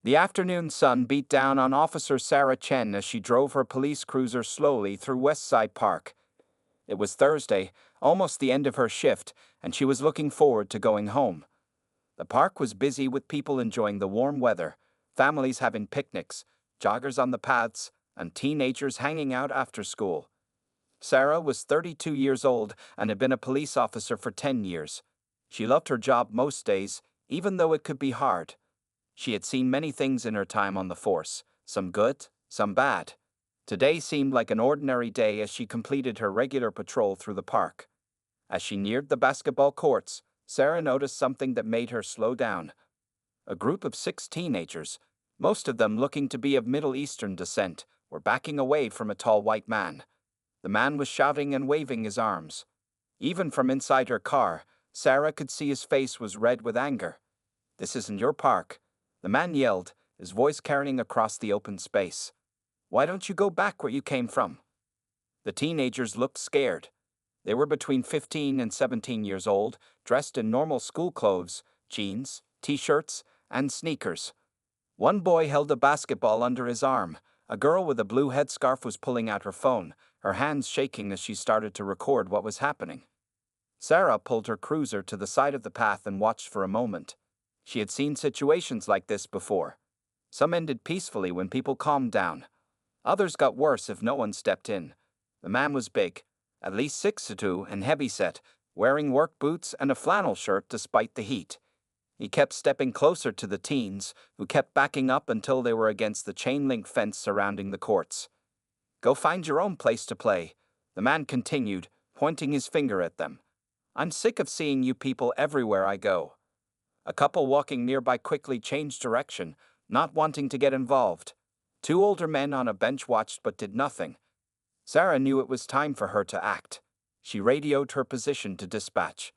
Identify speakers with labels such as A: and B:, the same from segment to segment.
A: The afternoon sun beat down on Officer Sarah Chen as she drove her police cruiser slowly through West Side Park. It was Thursday, almost the end of her shift, and she was looking forward to going home. The park was busy with people enjoying the warm weather, families having picnics, joggers on the paths, and teenagers hanging out after school. Sarah was 32 years old and had been a police officer for 10 years. She loved her job most days, even though it could be hard. She had seen many things in her time on the force, some good, some bad. Today seemed like an ordinary day as she completed her regular patrol through the park. As she neared the basketball courts, Sarah noticed something that made her slow down. A group of 6 teenagers, most of them looking to be of Middle Eastern descent, were backing away from a tall white man. The man was shouting and waving his arms. Even from inside her car, Sarah could see his face was red with anger. "This isn't your park," the man yelled, his voice carrying across the open space. "Why don't you go back where you came from?" The teenagers looked scared. They were between 15 and 17 years old, dressed in normal school clothes, jeans, t-shirts, and sneakers. One boy held a basketball under his arm. A girl with a blue headscarf was pulling out her phone, her hands shaking as she started to record what was happening. Sarah pulled her cruiser to the side of the path and watched for a moment. She had seen situations like this before. Some ended peacefully when people calmed down. Others got worse if no one stepped in. The man was big, at least 6'2" and heavyset, wearing work boots and a flannel shirt despite the heat. He kept stepping closer to the teens, who kept backing up until they were against the chain-link fence surrounding the courts. "Go find your own place to play," the man continued, pointing his finger at them. "I'm sick of seeing you people everywhere I go." A couple walking nearby quickly changed direction, not wanting to get involved. 2 older men on a bench watched but did nothing. Sarah knew it was time for her to act. She radioed her position to dispatch.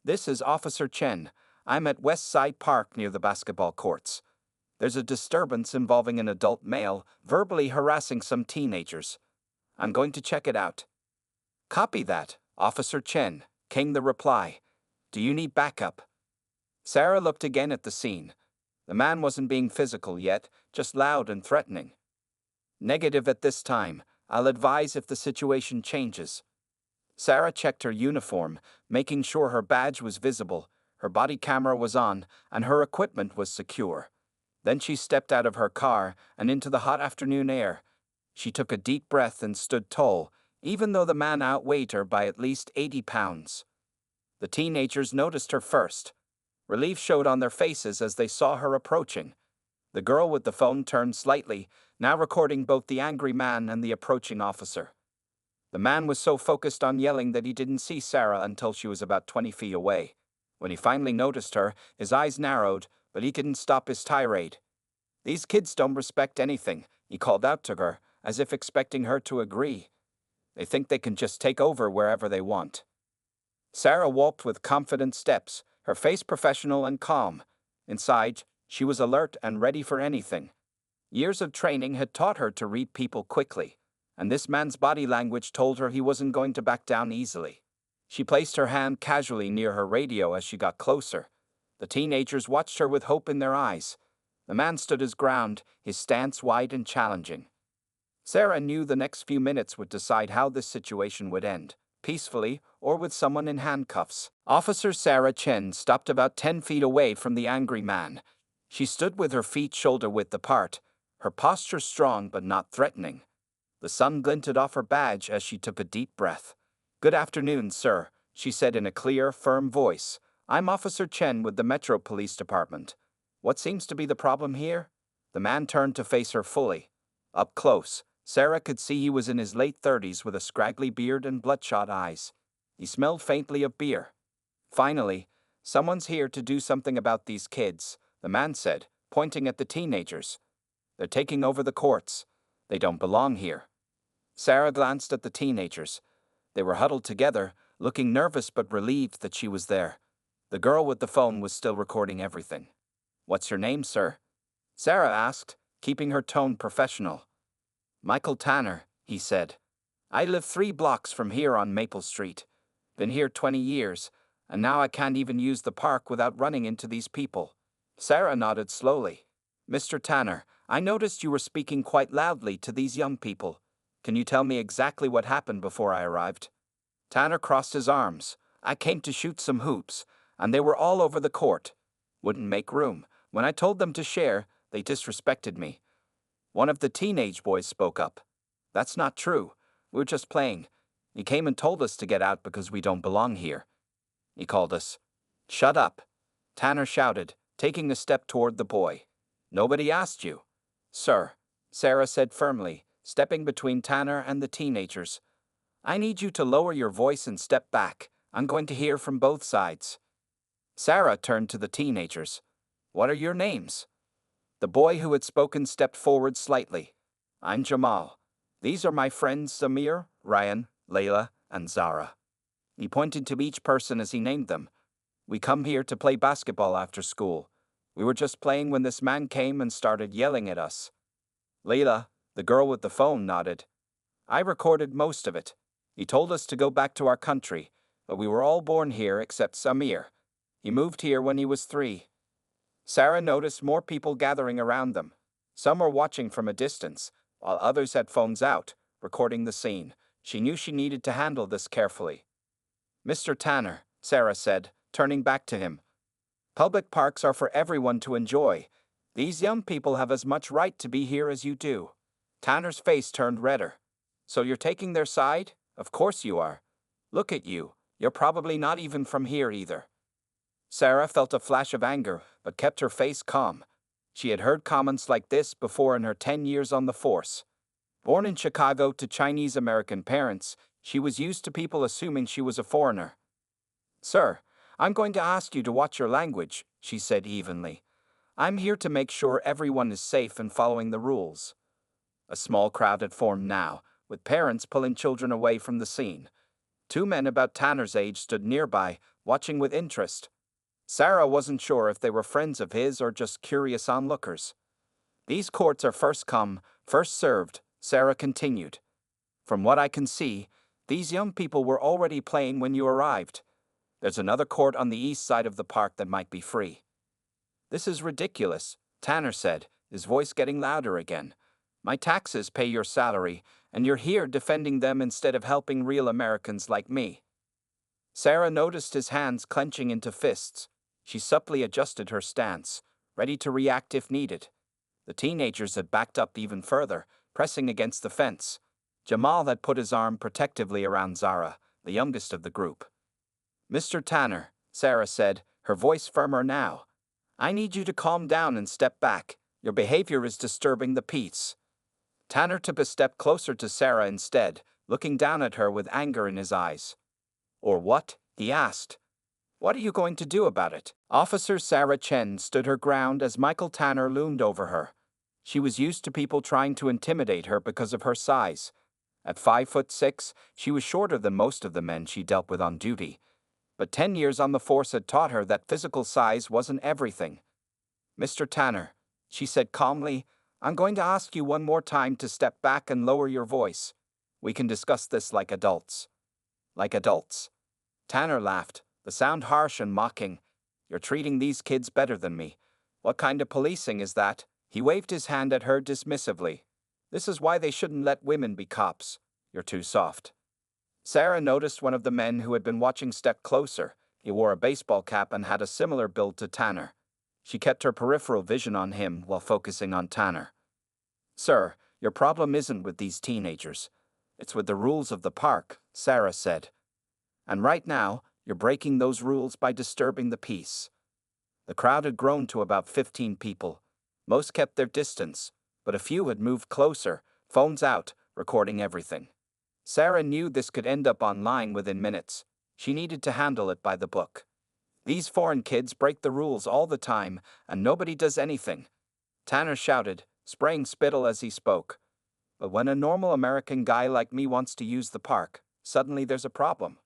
A: "This is Officer Chen. I'm at West Side Park near the basketball courts. There's a disturbance involving an adult male verbally harassing some teenagers. I'm going to check it out." "Copy that, Officer Chen," came the reply. "Do you need backup?" Sarah looked again at the scene. The man wasn't being physical yet, just loud and threatening. "Negative at this time. I'll advise if the situation changes." Sarah checked her uniform, making sure her badge was visible, her body camera was on, and her equipment was secure. Then she stepped out of her car and into the hot afternoon air. She took a deep breath and stood tall, even though the man outweighed her by at least 80 pounds. The teenagers noticed her first. Relief showed on their faces as they saw her approaching. The girl with the phone turned slightly, now recording both the angry man and the approaching officer. The man was so focused on yelling that he didn't see Sarah until she was about 20 feet away. When he finally noticed her, his eyes narrowed, but he didn't stop his tirade. "These kids don't respect anything," he called out to her, as if expecting her to agree. "They think they can just take over wherever they want." Sarah walked with confident steps, her face professional and calm. Inside, she was alert and ready for anything. Years of training had taught her to read people quickly, and this man's body language told her he wasn't going to back down easily. She placed her hand casually near her radio as she got closer. The teenagers watched her with hope in their eyes. The man stood his ground, his stance wide and challenging. Sarah knew the next few minutes would decide how this situation would end, peacefully or with someone in handcuffs. Officer Sarah Chen stopped about 10 feet away from the angry man. She stood with her feet shoulder-width apart, her posture strong but not threatening. The sun glinted off her badge as she took a deep breath. "Good afternoon, sir," she said in a clear, firm voice. "I'm Officer Chen with the Metro Police Department. What seems to be the problem here?" The man turned to face her fully. Up close, Sarah could see he was in his late 30s with a scraggly beard and bloodshot eyes. He smelled faintly of beer. "Finally, someone's here to do something about these kids," the man said, pointing at the teenagers. "They're taking over the courts. They don't belong here." Sarah glanced at the teenagers. They were huddled together, looking nervous but relieved that she was there. The girl with the phone was still recording everything. "What's your name, sir?" Sarah asked, keeping her tone professional. "Michael Tanner," he said. "I live 3 blocks from here on Maple Street. Been here 20 years, and now I can't even use the park without running into these people." Sarah nodded slowly. Mr. Tanner, I noticed you were speaking quite loudly to these young people. Can you tell me exactly what happened before I arrived? Tanner crossed his arms. I came to shoot some hoops, and they were all over the court. Wouldn't make room. When I told them to share, they disrespected me. One of the teenage boys spoke up. That's not true. We're just playing. He came and told us to get out because we don't belong here. He called us. Shut up, Tanner shouted, taking a step toward the boy. Nobody asked you. Sir, Sarah said firmly, stepping between Tanner and the teenagers. I need you to lower your voice and step back. I'm going to hear from both sides. Sarah turned to the teenagers. What are your names? The boy who had spoken stepped forward slightly. I'm Jamal. These are my friends Samir, Ryan, Layla, and Zara. He pointed to each person as he named them. We come here to play basketball after school. We were just playing when this man came and started yelling at us. Layla, the girl with the phone, nodded. I recorded most of it. He told us to go back to our country, but we were all born here except Samir. He moved here when he was 3. Sarah noticed more people gathering around them. Some were watching from a distance, while others had phones out, recording the scene. She knew she needed to handle this carefully. Mr. Tanner, Sarah said, turning back to him. Public parks are for everyone to enjoy. These young people have as much right to be here as you do. Tanner's face turned redder. So you're taking their side? Of course you are. Look at you. You're probably not even from here either. Sarah felt a flash of anger, but kept her face calm. She had heard comments like this before in her 10 years on the force. Born in Chicago to Chinese-American parents, she was used to people assuming she was a foreigner. Sir, I'm going to ask you to watch your language, she said evenly. I'm here to make sure everyone is safe and following the rules. A small crowd had formed now, with parents pulling children away from the scene. 2 men about Tanner's age stood nearby, watching with interest. Sarah wasn't sure if they were friends of his or just curious onlookers. These courts are first come, first served, Sarah continued. From what I can see, these young people were already playing when you arrived. There's another court on the east side of the park that might be free. This is ridiculous, Tanner said, his voice getting louder again. My taxes pay your salary, and you're here defending them instead of helping real Americans like me. Sarah noticed his hands clenching into fists. She supplely adjusted her stance, ready to react if needed. The teenagers had backed up even further, pressing against the fence. Jamal had put his arm protectively around Zara, the youngest of the group. Mr. Tanner, Sarah said, her voice firmer now. I need you to calm down and step back. Your behavior is disturbing the peace. Tanner took a step closer to Sarah instead, looking down at her with anger in his eyes. Or what? He asked. What are you going to do about it? Officer Sarah Chen stood her ground as Michael Tanner loomed over her. She was used to people trying to intimidate her because of her size. At 5'6", she was shorter than most of the men she dealt with on duty. But 10 years on the force had taught her that physical size wasn't everything. Mr. Tanner, she said calmly, I'm going to ask you one more time to step back and lower your voice. We can discuss this like adults. Like adults? Tanner laughed, the sound harsh and mocking. You're treating these kids better than me. What kind of policing is that? He waved his hand at her dismissively. This is why they shouldn't let women be cops. You're too soft. Sarah noticed one of the men who had been watching step closer. He wore a baseball cap and had a similar build to Tanner. She kept her peripheral vision on him while focusing on Tanner. Sir, your problem isn't with these teenagers. It's with the rules of the park, Sarah said. And right now, you're breaking those rules by disturbing the peace. The crowd had grown to about 15 people. Most kept their distance, but a few had moved closer, phones out, recording everything. Sarah knew this could end up online within minutes. She needed to handle it by the book. These foreign kids break the rules all the time, and nobody does anything. Tanner shouted, spraying spittle as he spoke. But when a normal American guy like me wants to use the park, suddenly there's a problem.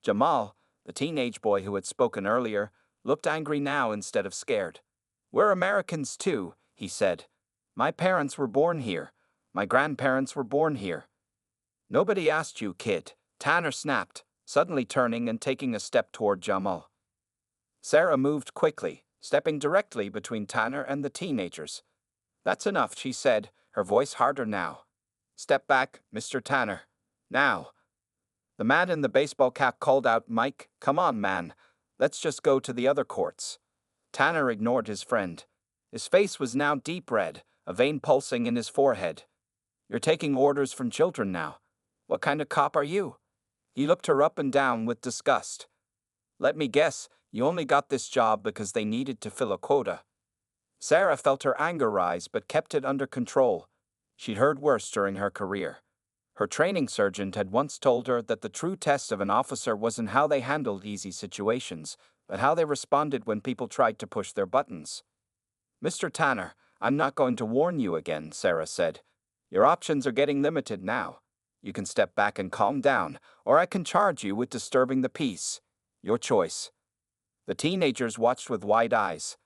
A: Jamal, the teenage boy who had spoken earlier, looked angry now instead of scared. We're Americans too, he said. My parents were born here. My grandparents were born here. Nobody asked you, kid, Tanner snapped, suddenly turning and taking a step toward Jamal. Sarah moved quickly, stepping directly between Tanner and the teenagers. "That's enough," she said, her voice harder now. "Step back, Mr. Tanner. Now." The man in the baseball cap called out, "Mike, come on, man. Let's just go to the other courts." Tanner ignored his friend. His face was now deep red, a vein pulsing in his forehead. "You're taking orders from children now. What kind of cop are you?" He looked her up and down with disgust. "Let me guess, you only got this job because they needed to fill a quota." Sarah felt her anger rise but kept it under control. She'd heard worse during her career. Her training sergeant had once told her that the true test of an officer wasn't how they handled easy situations, but how they responded when people tried to push their buttons. "Mr. Tanner, I'm not going to warn you again," Sarah said. "Your options are getting limited now. You can step back and calm down, or I can charge you with disturbing the peace. Your choice." The teenagers watched with wide eyes.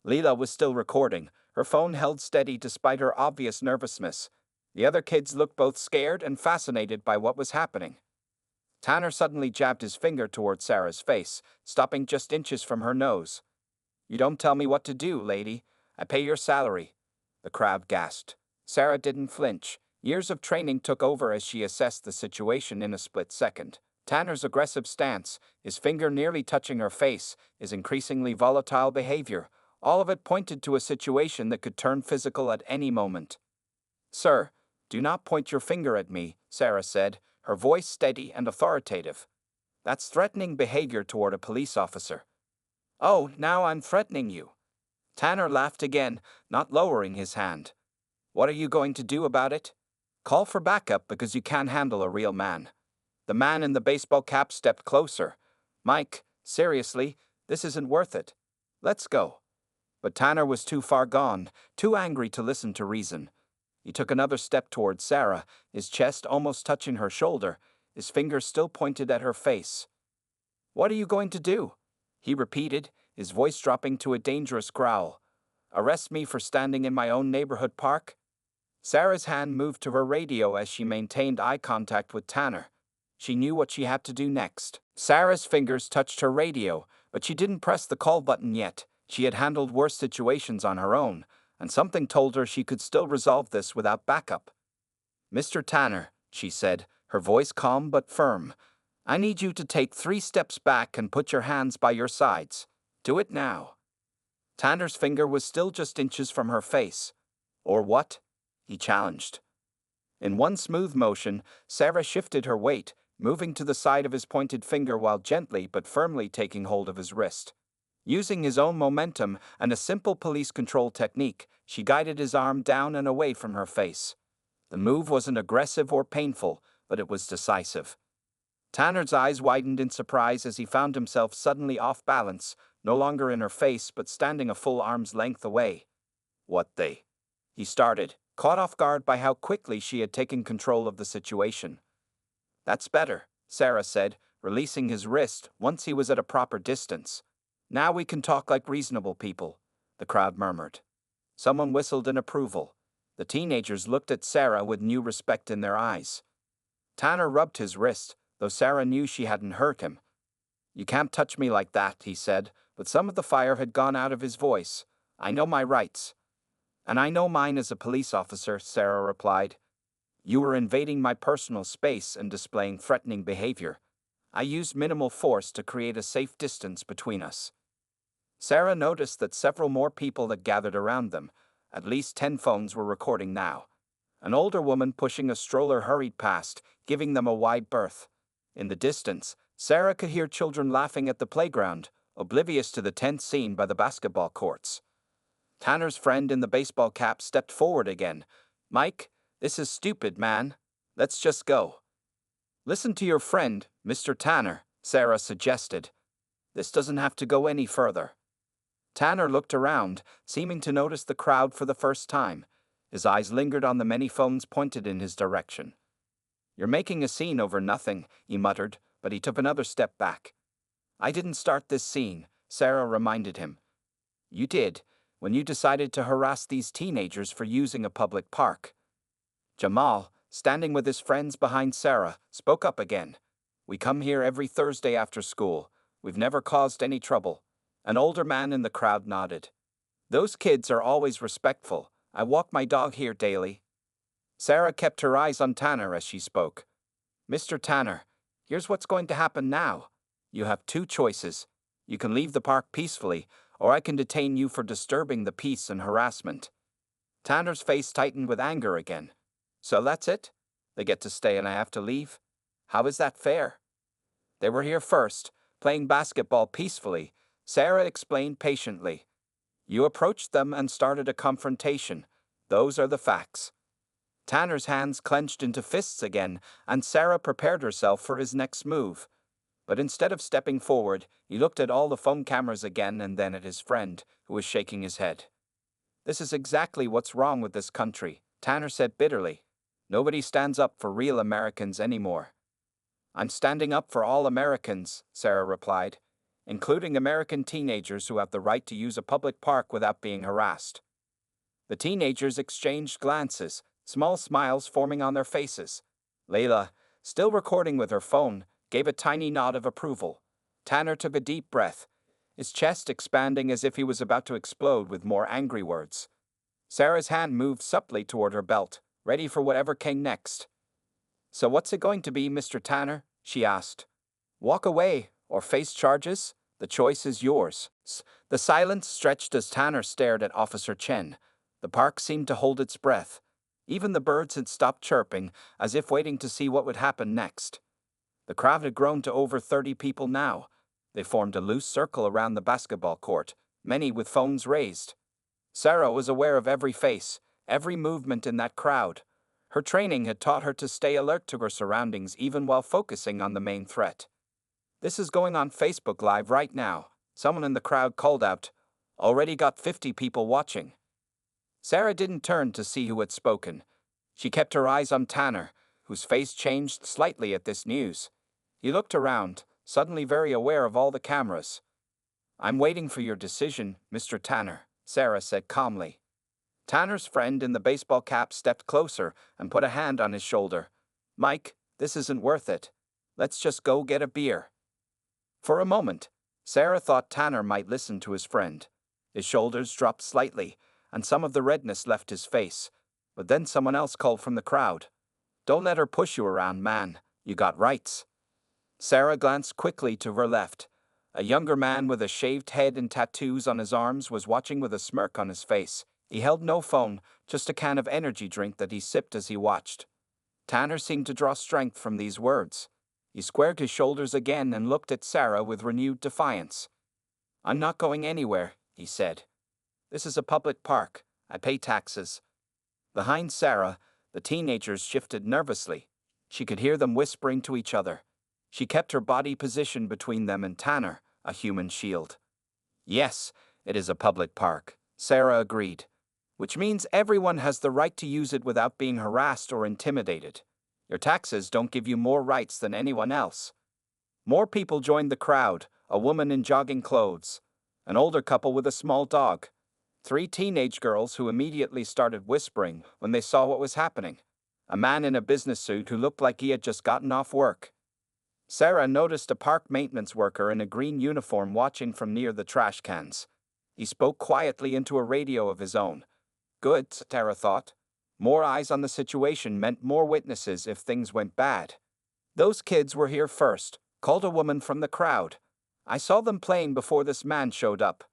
A: Leela was still recording, her phone held steady despite her obvious nervousness. The other kids looked both scared and fascinated by what was happening. Tanner suddenly jabbed his finger toward Sarah's face, stopping just inches from her nose. "You don't tell me what to do, lady. I pay your salary." The crowd gasped. Sarah didn't flinch. Years of training took over as she assessed the situation in a split second. Tanner's aggressive stance, his finger nearly touching her face, his increasingly volatile behavior, all of it pointed to a situation that could turn physical at any moment. "Sir, do not point your finger at me," Sarah said, her voice steady and authoritative. "That's threatening behavior toward a police officer." "Oh, now I'm threatening you." Tanner laughed again, not lowering his hand. "What are you going to do about it? Call for backup because you can't handle a real man." The man in the baseball cap stepped closer. "Mike, seriously, this isn't worth it. Let's go." But Tanner was too far gone, too angry to listen to reason. He took another step toward Sarah, his chest almost touching her shoulder, his fingers still pointed at her face. "What are you going to do?" he repeated, his voice dropping to a dangerous growl. "Arrest me for standing in my own neighborhood park?" Sarah's hand moved to her radio as she maintained eye contact with Tanner. She knew what she had to do next. Sarah's fingers touched her radio, but she didn't press the call button yet. She had handled worse situations on her own, and something told her she could still resolve this without backup. "Mr. Tanner," she said, her voice calm but firm, "I need you to take 3 steps back and put your hands by your sides. Do it now." Tanner's finger was still just inches from her face. "Or what?" he challenged. In one smooth motion, Sarah shifted her weight, moving to the side of his pointed finger while gently but firmly taking hold of his wrist. Using his own momentum and a simple police control technique, she guided his arm down and away from her face. The move wasn't aggressive or painful, but it was decisive. Tanner's eyes widened in surprise as he found himself suddenly off balance, no longer in her face but standing a full arm's length away. "What the?" he started, caught off guard by how quickly she had taken control of the situation. "That's better," Sarah said, releasing his wrist once he was at a proper distance. "Now we can talk like reasonable people," the crowd murmured. Someone whistled in approval. The teenagers looked at Sarah with new respect in their eyes. Tanner rubbed his wrist, though Sarah knew she hadn't hurt him. "You can't touch me like that," he said, but some of the fire had gone out of his voice. "I know my rights." "And I know mine as a police officer," Sarah replied. "You were invading my personal space and displaying threatening behavior. I used minimal force to create a safe distance between us." Sarah noticed that several more people had gathered around them. At least 10 phones were recording now. An older woman pushing a stroller hurried past, giving them a wide berth. In the distance, Sarah could hear children laughing at the playground, oblivious to the tense scene by the basketball courts. Tanner's friend in the baseball cap stepped forward again. "Mike, this is stupid, man. Let's just go." "Listen to your friend, Mr. Tanner," Sarah suggested. "This doesn't have to go any further." Tanner looked around, seeming to notice the crowd for the first time. His eyes lingered on the many phones pointed in his direction. "You're making a scene over nothing," he muttered, but he took another step back. "I didn't start this scene," Sarah reminded him. "You did, when you decided to harass these teenagers for using a public park." Jamal, standing with his friends behind Sarah, spoke up again. "We come here every Thursday after school. We've never caused any trouble. An older man in the crowd nodded. Those kids are always respectful. I walk my dog here daily. Sarah kept her eyes on Tanner as she spoke. Mr. Tanner, here's what's going to happen now. You have two choices. You can leave the park peacefully, or I can detain you for disturbing the peace and harassment. Tanner's face tightened with anger again. So that's it? They get to stay and I have to leave? How is that fair? They were here first, playing basketball peacefully, Sarah explained patiently. You approached them and started a confrontation. Those are the facts. Tanner's hands clenched into fists again, and Sarah prepared herself for his next move. But instead of stepping forward, he looked at all the phone cameras again and then at his friend, who was shaking his head. This is exactly what's wrong with this country, Tanner said bitterly. Nobody stands up for real Americans anymore. I'm standing up for all Americans, Sarah replied, including American teenagers who have the right to use a public park without being harassed. The teenagers exchanged glances, small smiles forming on their faces. Layla, still recording with her phone, gave a tiny nod of approval. Tanner took a deep breath, his chest expanding as if he was about to explode with more angry words. Sarah's hand moved subtly toward her belt, ready for whatever came next. So what's it going to be, Mr. Tanner? She asked. Walk away, or face charges? The choice is yours. The silence stretched as Tanner stared at Officer Chen. The park seemed to hold its breath. Even the birds had stopped chirping, as if waiting to see what would happen next. The crowd had grown to over 30 people now. They formed a loose circle around the basketball court, many with phones raised. Sarah was aware of every face, every movement in that crowd. Her training had taught her to stay alert to her surroundings even while focusing on the main threat. This is going on Facebook Live right now, someone in the crowd called out. Already got 50 people watching. Sarah didn't turn to see who had spoken. She kept her eyes on Tanner, whose face changed slightly at this news. He looked around, suddenly very aware of all the cameras. I'm waiting for your decision, Mr. Tanner, Sarah said calmly. Tanner's friend in the baseball cap stepped closer and put a hand on his shoulder. Mike, this isn't worth it. Let's just go get a beer. For a moment, Sarah thought Tanner might listen to his friend. His shoulders dropped slightly, and some of the redness left his face. But then someone else called from the crowd. Don't let her push you around, man. You got rights. Sarah glanced quickly to her left. A younger man with a shaved head and tattoos on his arms was watching with a smirk on his face. He held no phone, just a can of energy drink that he sipped as he watched. Tanner seemed to draw strength from these words. He squared his shoulders again and looked at Sarah with renewed defiance. I'm not going anywhere, he said. This is a public park. I pay taxes. Behind Sarah, the teenagers shifted nervously. She could hear them whispering to each other. She kept her body positioned between them and Tanner, a human shield. Yes, it is a public park, Sarah agreed. Which means everyone has the right to use it without being harassed or intimidated. Your taxes don't give you more rights than anyone else. More people joined the crowd, a woman in jogging clothes, an older couple with a small dog, 3 teenage girls who immediately started whispering when they saw what was happening, a man in a business suit who looked like he had just gotten off work. Sarah noticed a park maintenance worker in a green uniform watching from near the trash cans. He spoke quietly into a radio of his own. Good, Sarah thought. More eyes on the situation meant more witnesses if things went bad. Those kids were here first, called a woman from the crowd. I saw them playing before this man showed up.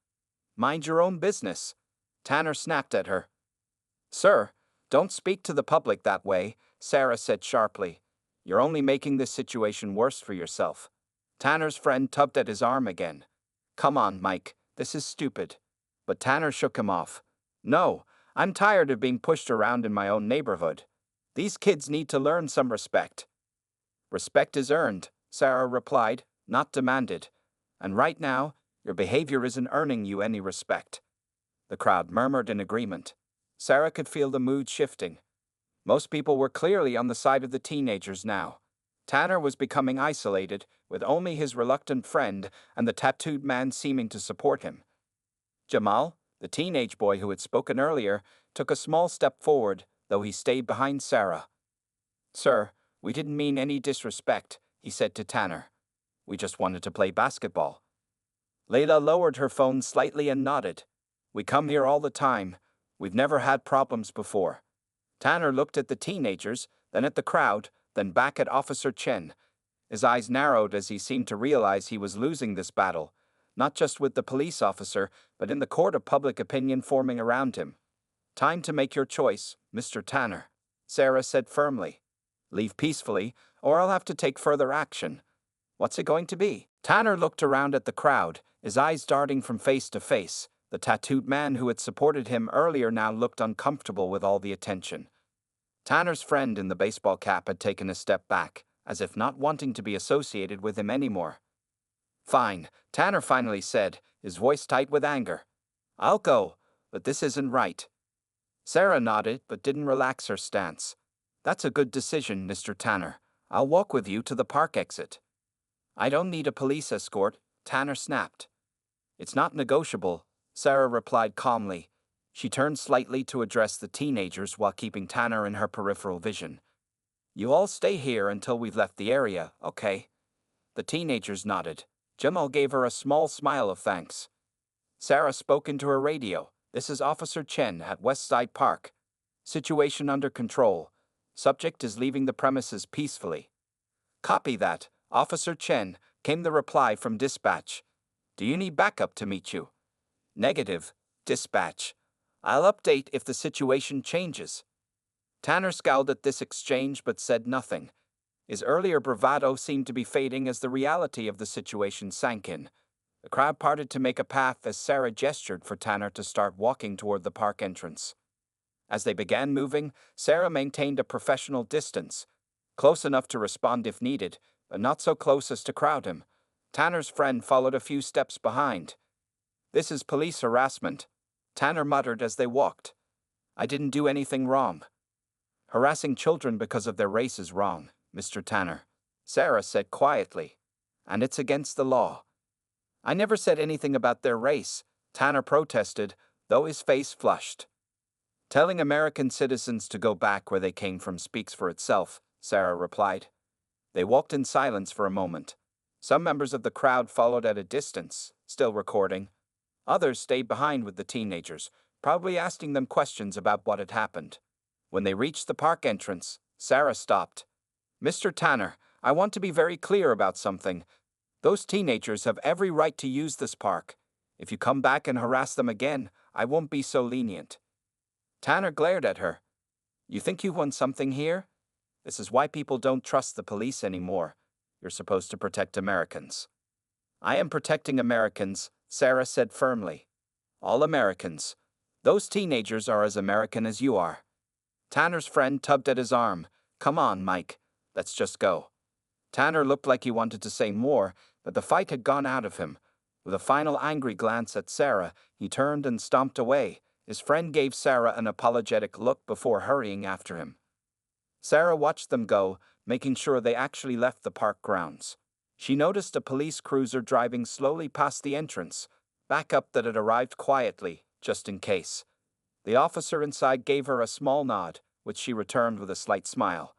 A: Mind your own business. Tanner snapped at her. Sir, don't speak to the public that way, Sarah said sharply. You're only making this situation worse for yourself. Tanner's friend tugged at his arm again. Come on, Mike, this is stupid. But Tanner shook him off. No, I'm tired of being pushed around in my own neighborhood. These kids need to learn some respect. Respect is earned, Sarah replied, not demanded. And right now, your behavior isn't earning you any respect. The crowd murmured in agreement. Sarah could feel the mood shifting. Most people were clearly on the side of the teenagers now. Tanner was becoming isolated, with only his reluctant friend and the tattooed man seeming to support him. Jamal, the teenage boy who had spoken earlier, took a small step forward, though he stayed behind Sarah. Sir, we didn't mean any disrespect, he said to Tanner. We just wanted to play basketball. Layla lowered her phone slightly and nodded. We come here all the time. We've never had problems before. Tanner looked at the teenagers, then at the crowd, then back at Officer Chen. His eyes narrowed as he seemed to realize he was losing this battle, not just with the police officer, but in the court of public opinion forming around him. Time to make your choice, Mr. Tanner, Sarah said firmly. Leave peacefully, or I'll have to take further action. What's it going to be? Tanner looked around at the crowd, his eyes darting from face to face. The tattooed man who had supported him earlier now looked uncomfortable with all the attention. Tanner's friend in the baseball cap had taken a step back, as if not wanting to be associated with him anymore. Fine, Tanner finally said, his voice tight with anger. I'll go, but this isn't right. Sarah nodded but didn't relax her stance. That's a good decision, Mr. Tanner. I'll walk with you to the park exit. I don't need a police escort, Tanner snapped. It's not negotiable, Sarah replied calmly. She turned slightly to address the teenagers while keeping Tanner in her peripheral vision. You all stay here until we've left the area, okay? The teenagers nodded. Jamal gave her a small smile of thanks. Sarah spoke into her radio. This is Officer Chen at Westside Park. Situation under control. Subject is leaving the premises peacefully. Copy that, Officer Chen, came the reply from dispatch. Do you need backup to meet you? Negative, dispatch. I'll update if the situation changes. Tanner scowled at this exchange but said nothing. His earlier bravado seemed to be fading as the reality of the situation sank in. The crowd parted to make a path as Sarah gestured for Tanner to start walking toward the park entrance. As they began moving, Sarah maintained a professional distance, close enough to respond if needed, but not so close as to crowd him. Tanner's friend followed a few steps behind. This is police harassment, Tanner muttered as they walked. I didn't do anything wrong. Harassing children because of their race is wrong, Mr. Tanner, Sarah said quietly. And it's against the law. I never said anything about their race, Tanner protested, though his face flushed. Telling American citizens to go back where they came from speaks for itself, Sarah replied. They walked in silence for a moment. Some members of the crowd followed at a distance, still recording. Others stayed behind with the teenagers, probably asking them questions about what had happened. When they reached the park entrance, Sarah stopped. Mr. Tanner, I want to be very clear about something. Those teenagers have every right to use this park. If you come back and harass them again, I won't be so lenient. Tanner glared at her. You think you've won something here? This is why people don't trust the police anymore. You're supposed to protect Americans. I am protecting Americans, Sarah said firmly. All Americans. Those teenagers are as American as you are. Tanner's friend tugged at his arm. Come on, Mike. Let's just go. Tanner looked like he wanted to say more, but the fight had gone out of him. With a final angry glance at Sarah, he turned and stomped away. His friend gave Sarah an apologetic look before hurrying after him. Sarah watched them go, making sure they actually left the park grounds. She noticed a police cruiser driving slowly past the entrance, backup that had arrived quietly, just in case. The officer inside gave her a small nod, which she returned with a slight smile.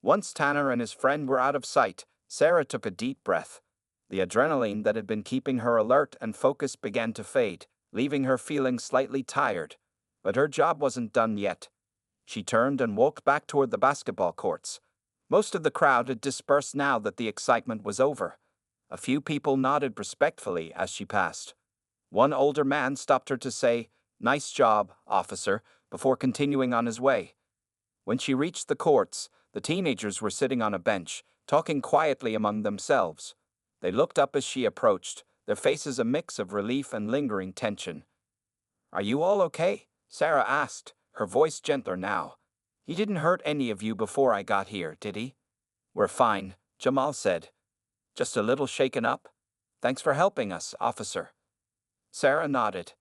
A: Once Tanner and his friend were out of sight, Sarah took a deep breath. The adrenaline that had been keeping her alert and focused began to fade, leaving her feeling slightly tired. But her job wasn't done yet. She turned and walked back toward the basketball courts. Most of the crowd had dispersed now that the excitement was over. A few people nodded respectfully as she passed. One older man stopped her to say, "Nice job, officer," before continuing on his way. When she reached the courts, the teenagers were sitting on a bench, talking quietly among themselves. They looked up as she approached, their faces a mix of relief and lingering tension. "Are you all okay?" Sarah asked, her voice gentler now. "He didn't hurt any of you before I got here, did he?" "We're fine," Jamal said. "Just a little shaken up? Thanks for helping us, officer." Sarah nodded.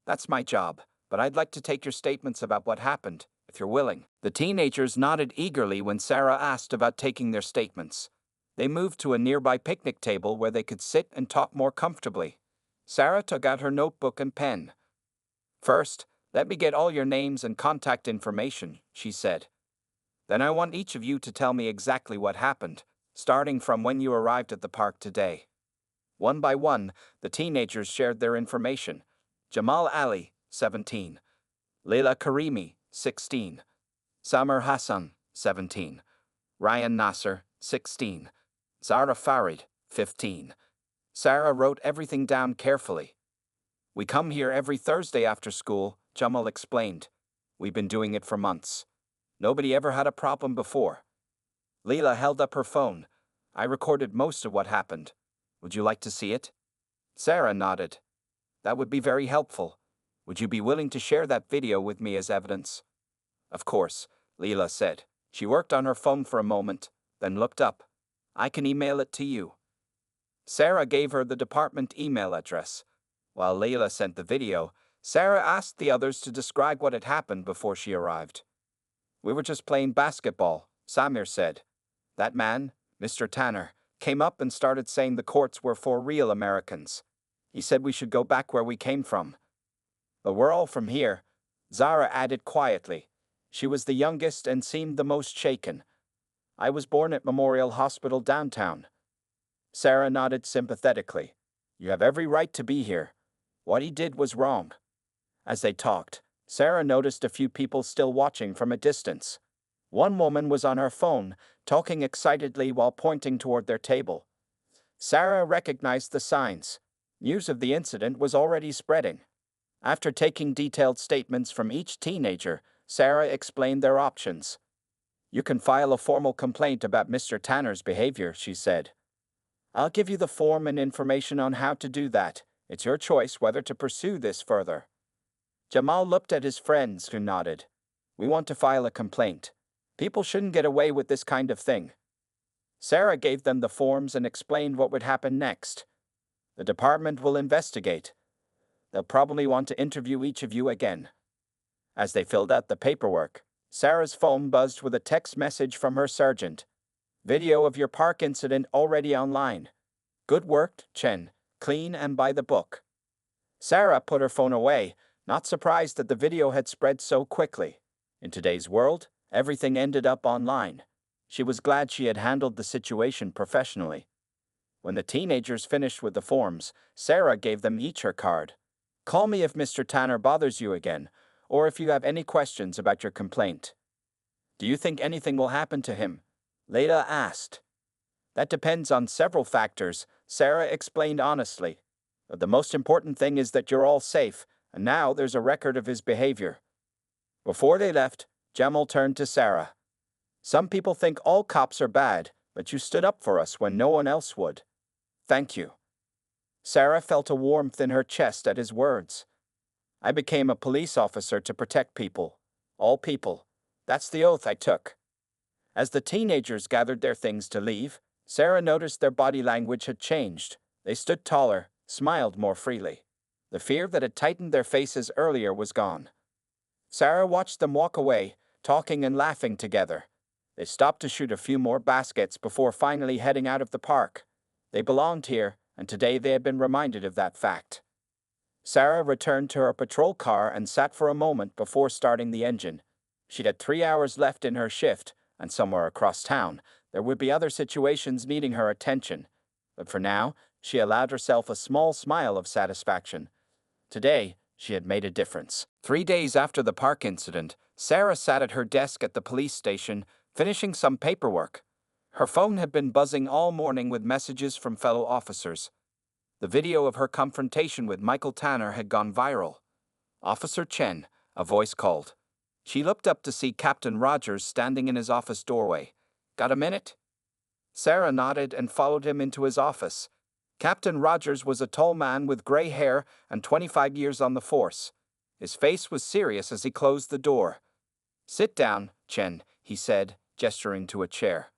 A: "That's my job, but I'd like to take your statements about what happened, if you're willing." The teenagers nodded eagerly when Sarah asked about taking their statements. They moved to a nearby picnic table where they could sit and talk more comfortably. Sarah took out her notebook and pen. "First, let me get all your names and contact information," she said. "Then I want each of you to tell me exactly what happened, starting from when you arrived at the park today." One by one, the teenagers shared their information. Jamal Ali, 17. Leila Karimi, 16. Samir Hassan, 17. Ryan Nasser, 16. Zara Farid, 15. Sarah wrote everything down carefully. "We come here every Thursday after school," Jamal explained. "We've been doing it for months. Nobody ever had a problem before." Leila held up her phone. "I recorded most of what happened. Would you like to see it?" Sarah nodded. "That would be very helpful. Would you be willing to share that video with me as evidence?" "Of course," Leila said. She worked on her phone for a moment, then looked up. "I can email it to you." Sarah gave her the department email address. While Leila sent the video, Sarah asked the others to describe what had happened before she arrived. "We were just playing basketball," Samir said. "That man, Mr. Tanner, came up and started saying the courts were for real Americans. He said we should go back where we came from." "But we're all from here," Zara added quietly. She was the youngest and seemed the most shaken. "I was born at Memorial Hospital downtown." Sarah nodded sympathetically. "You have every right to be here. What he did was wrong." As they talked, Sarah noticed a few people still watching from a distance. One woman was on her phone, talking excitedly while pointing toward their table. Sarah recognized the signs. News of the incident was already spreading. After taking detailed statements from each teenager, Sarah explained their options. "You can file a formal complaint about Mr. Tanner's behavior," she said. "I'll give you the form and information on how to do that. It's your choice whether to pursue this further." Jamal looked at his friends, who nodded. "We want to file a complaint. People shouldn't get away with this kind of thing." Sarah gave them the forms and explained what would happen next. "The department will investigate. They'll probably want to interview each of you again." As they filled out the paperwork, Sarah's phone buzzed with a text message from her sergeant. "Video of your park incident already online. Good work, Chen. Clean and by the book." Sarah put her phone away, not surprised that the video had spread so quickly. In today's world, everything ended up online. She was glad she had handled the situation professionally. When the teenagers finished with the forms, Sarah gave them each her card. "Call me if Mr. Tanner bothers you again, or if you have any questions about your complaint." "Do you think anything will happen to him?" Leila asked. "That depends on several factors," Sarah explained honestly. "But the most important thing is that you're all safe, and now there's a record of his behavior." Before they left, Jamal turned to Sarah. "Some people think all cops are bad, but you stood up for us when no one else would. Thank you." Sarah felt a warmth in her chest at his words. "I became a police officer to protect people. All people. That's the oath I took." As the teenagers gathered their things to leave, Sarah noticed their body language had changed. They stood taller, smiled more freely. The fear that had tightened their faces earlier was gone. Sarah watched them walk away, talking and laughing together. They stopped to shoot a few more baskets before finally heading out of the park. They belonged here, and today they had been reminded of that fact. Sarah returned to her patrol car and sat for a moment before starting the engine. She'd had 3 hours left in her shift, and somewhere across town, there would be other situations needing her attention. But for now, she allowed herself a small smile of satisfaction. Today, she had made a difference. 3 days after the park incident, Sarah sat at her desk at the police station, finishing some paperwork. Her phone had been buzzing all morning with messages from fellow officers. The video of her confrontation with Michael Tanner had gone viral. "Officer Chen," a voice called. She looked up to see Captain Rogers standing in his office doorway. "Got a minute?" Sarah nodded and followed him into his office. Captain Rogers was a tall man with gray hair and 25 years on the force. His face was serious as he closed the door. "Sit down, Chen," he said, gesturing to a chair.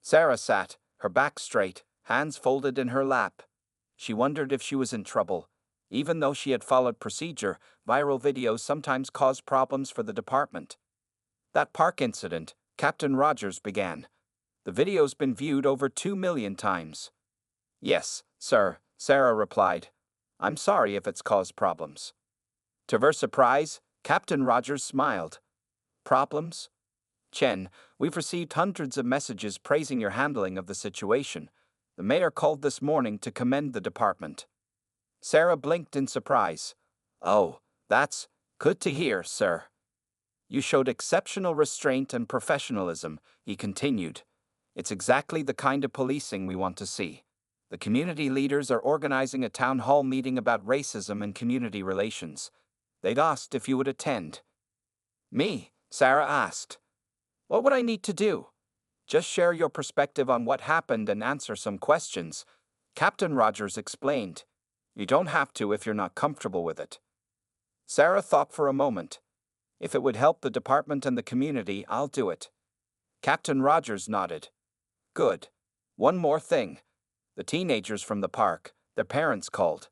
A: Sarah sat, her back straight, hands folded in her lap. She wondered if she was in trouble. Even though she had followed procedure, viral videos sometimes caused problems for the department. "That park incident," Captain Rogers began. "The video's been viewed over 2 million times." "Yes, sir," Sarah replied. "I'm sorry if it's caused problems." To her surprise, Captain Rogers smiled. "Problems? Chen, we've received hundreds of messages praising your handling of the situation. The mayor called this morning to commend the department. Sarah blinked in surprise. Oh, that's good to hear, sir. You showed exceptional restraint and professionalism, he continued. It's exactly the kind of policing we want to see. The community leaders are organizing a town hall meeting about racism and community relations. They'd asked if you would attend. Me? Sarah asked. What would I need to do? Just share your perspective on what happened and answer some questions. Captain Rogers explained. You don't have to if you're not comfortable with it. Sarah thought for a moment. If it would help the department and the community, I'll do it. Captain Rogers nodded. Good. One more thing. The teenagers from the park, their parents called.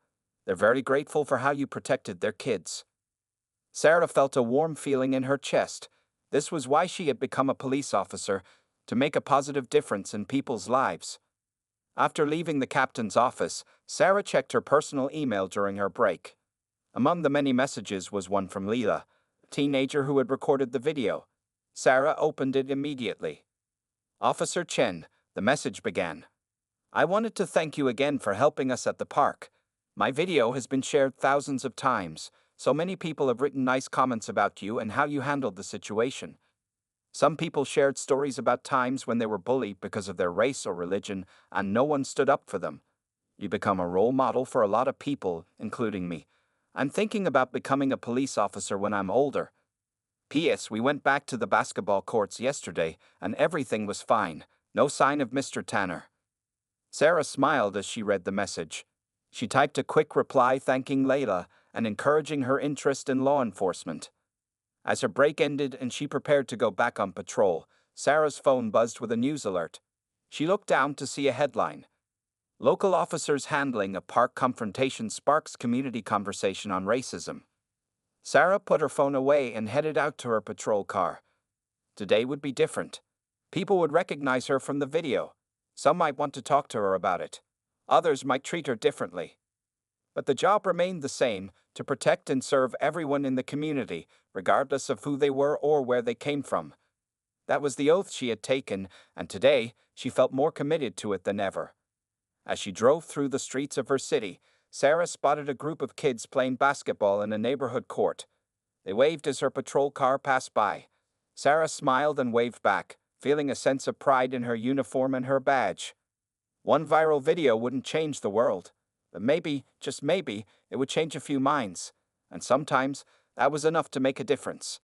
A: They're very grateful for how you protected their kids. Sarah felt a warm feeling in her chest. This was why she had become a police officer, to make a positive difference in people's lives. After leaving the captain's office, Sarah checked her personal email during her break. Among the many messages was one from Leela, a teenager who had recorded the video. Sarah opened it immediately. Officer Chen, the message began. I wanted to thank you again for helping us at the park. My video has been shared thousands of times. So many people have written nice comments about you and how you handled the situation. Some people shared stories about times when they were bullied because of their race or religion, and no one stood up for them. You become a role model for a lot of people, including me. I'm thinking about becoming a police officer when I'm older. P.S. We went back to the basketball courts yesterday, and everything was fine. No sign of Mr. Tanner. Sarah smiled as she read the message. She typed a quick reply thanking Layla and encouraging her interest in law enforcement. As her break ended and she prepared to go back on patrol, Sarah's phone buzzed with a news alert. She looked down to see a headline. Local officers handling a park confrontation sparks community conversation on racism. Sarah put her phone away and headed out to her patrol car. Today would be different. People would recognize her from the video. Some might want to talk to her about it. Others might treat her differently. But the job remained the same, to protect and serve everyone in the community, regardless of who they were or where they came from. That was the oath she had taken, and today she felt more committed to it than ever. As she drove through the streets of her city, Sarah spotted a group of kids playing basketball in a neighborhood court. They waved as her patrol car passed by. Sarah smiled and waved back, feeling a sense of pride in her uniform and her badge. One viral video wouldn't change the world, but maybe, just maybe, it would change a few minds, and sometimes that was enough to make a difference.